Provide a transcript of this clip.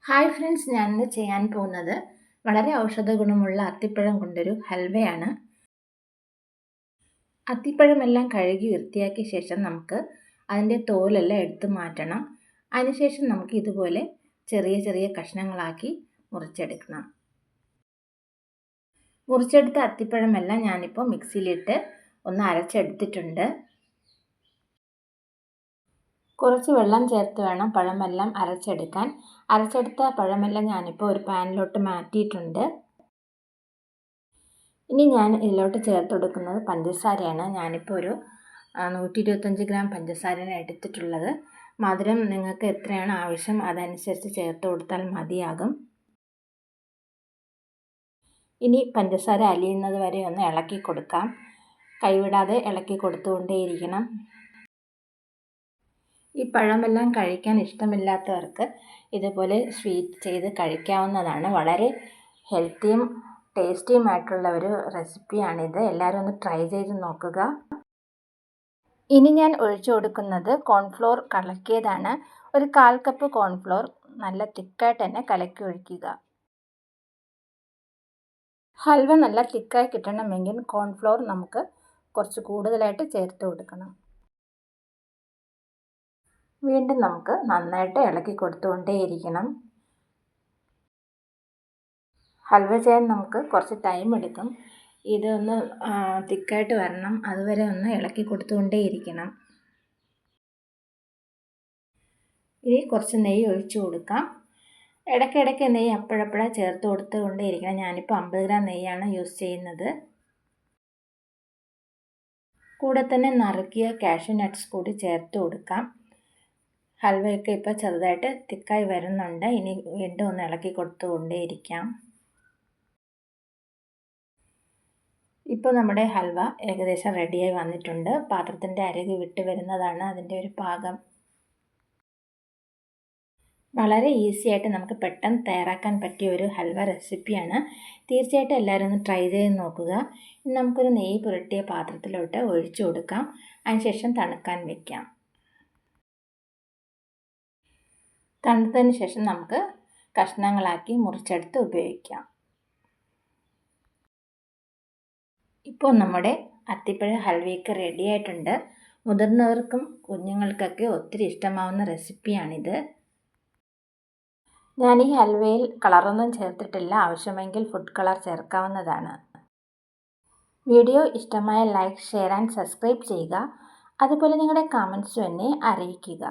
Hi friends, ഞാനിന്ന് ചെയ്യാൻ പോകുന്നത് വളരെ ഔഷധ ഗുണമുള്ള അത്തിപ്പഴം കൊണ്ടൊരു ഹൽവയാണ്. അത്തിപ്പഴമെല്ലാം കഴുകി വൃത്തിയാക്കിയ ശേഷം നമുക്ക് അതിൻ്റെ തോലെല്ലാം എടുത്തു മാറ്റണം. അതിനുശേഷം നമുക്ക് ഇതുപോലെ ചെറിയ ചെറിയ കഷ്ണങ്ങളാക്കി മുറിച്ചെടുക്കണം. മുറിച്ചെടുത്ത അത്തിപ്പഴമെല്ലാം ഞാനിപ്പോൾ മിക്സിയിലിട്ട് ഒന്ന് അരച്ചെടുത്തിട്ടുണ്ട്. കുറച്ച് വെള്ളം ചേർത്ത് വേണം പഴമെല്ലാം അരച്ചെടുക്കാൻ. അരച്ചെടുത്ത പഴമെല്ലാം ഞാനിപ്പോൾ ഒരു പാനിലോട്ട് മാറ്റിയിട്ടുണ്ട്. ഇനി ഞാൻ ഇതിലോട്ട് ചേർത്ത് കൊടുക്കുന്നത് പഞ്ചസാരയാണ്. ഞാനിപ്പോൾ ഒരു 125 ഗ്രാം പഞ്ചസാരയാണ് എടുത്തിട്ടുള്ളത്. മധുരം നിങ്ങൾക്ക് എത്രയാണ് ആവശ്യം അതനുസരിച്ച് ചേർത്ത് കൊടുത്താൽ മതിയാകും. ഇനി പഞ്ചസാര അലിയുന്നത് വരെ ഒന്ന് ഇളക്കി കൊടുക്കാം. കൈവിടാതെ ഇളക്കി കൊടുത്തുകൊണ്ടേയിരിക്കണം. ഈ പഴമെല്ലാം കഴിക്കാൻ ഇഷ്ടമില്ലാത്തവർക്ക് ഇതുപോലെ സ്വീറ്റ് ചെയ്ത് കഴിക്കാവുന്നതാണ്. വളരെ ഹെൽത്തിയും ടേസ്റ്റിയുമായിട്ടുള്ള ഒരു റെസിപ്പിയാണിത്. എല്ലാവരും ഒന്ന് ട്രൈ ചെയ്ത് നോക്കുക. ഇനി ഞാൻ ഒഴിച്ചു കൊടുക്കുന്നത് കോൺഫ്ലോർ കലക്കിയതാണ്. ഒരു 1/4 കപ്പ് കോൺഫ്ലോർ നല്ല തിക്കായിട്ട് തന്നെ കലക്കി ഒഴിക്കുക. ഹൽവ നല്ല തിക്കായി കിട്ടണമെങ്കിൽ കോൺഫ്ലോർ നമുക്ക് കുറച്ച് കൂടുതലായിട്ട് ചേർത്ത് കൊടുക്കണം. വീണ്ടും നമുക്ക് നന്നായിട്ട് ഇളക്കി കൊടുത്തുകൊണ്ടേയിരിക്കണം. ഹൽവ ചെയ്യാൻ നമുക്ക് കുറച്ച് ടൈം എടുക്കും. ഇതൊന്ന് തിക്കായിട്ട് വരണം, അതുവരെ ഒന്ന് ഇളക്കി കൊടുത്തുകൊണ്ടേയിരിക്കണം. ഇനി കുറച്ച് നെയ്യ് ഒഴിച്ചു കൊടുക്കാം. ഇടയ്ക്കിടയ്ക്ക് നെയ്യ് അപ്പോഴപ്പോഴേ ചേർത്ത് കൊടുത്തുകൊണ്ടേയിരിക്കണം. ഞാനിപ്പോൾ 50 ഗ്രാം നെയ്യാണ് യൂസ് ചെയ്യുന്നത്. കൂടെ തന്നെ നറുക്കിയ കാഷ്യൂ നട്ട്സ് കൂടി ചേർത്ത് കൊടുക്കാം. ഹൽവയൊക്കെ ഇപ്പോൾ ചെറുതായിട്ട് തിക്കായി വരുന്നുണ്ട്. ഇനി വീണ്ടും ഒന്ന് ഇളക്കി കൊടുത്തുകൊണ്ടേയിരിക്കാം. ഇപ്പോൾ നമ്മുടെ ഹൽവ ഏകദേശം റെഡിയായി വന്നിട്ടുണ്ട്. പാത്രത്തിൻ്റെ അരികെ വിട്ട് വരുന്നതാണ് അതിൻ്റെ ഒരു പാകം. വളരെ ഈസി ആയിട്ട് നമുക്ക് പെട്ടെന്ന് തയ്യാറാക്കാൻ പറ്റിയ ഒരു ഹൽവ റെസിപ്പിയാണ്. തീർച്ചയായിട്ടും എല്ലാവരും ഒന്ന് ട്രൈ ചെയ്ത് നോക്കുക. ഇനി നമുക്കൊരു നെയ്യ് പുരട്ടിയ പാത്രത്തിലോട്ട് ഒഴിച്ചു കൊടുക്കാം. അതിനുശേഷം തണുക്കാൻ വയ്ക്കാം. തണുത്തതിന് ശേഷം നമുക്ക് കഷ്ണങ്ങളാക്കി മുറിച്ചെടുത്ത് ഉപയോഗിക്കാം. ഇപ്പോൾ നമ്മുടെ അത്തിപ്പഴ ഹൽവയൊക്കെ റെഡി ആയിട്ടുണ്ട്. മുതിർന്നവർക്കും കുഞ്ഞുങ്ങൾക്കൊക്കെ ഒത്തിരി ഇഷ്ടമാവുന്ന റെസിപ്പിയാണിത്. ഞാൻ ഈ ഹൽവയിൽ കളറൊന്നും ചേർത്തിട്ടില്ല. ആവശ്യമെങ്കിൽ ഫുഡ് കളർ ചേർക്കാവുന്നതാണ്. വീഡിയോ ഇഷ്ടമായ ലൈക്ക്, ഷെയർ ആൻഡ് സബ്സ്ക്രൈബ് ചെയ്യുക. അതുപോലെ നിങ്ങളുടെ കമൻറ്റ്സും എന്നെ അറിയിക്കുക.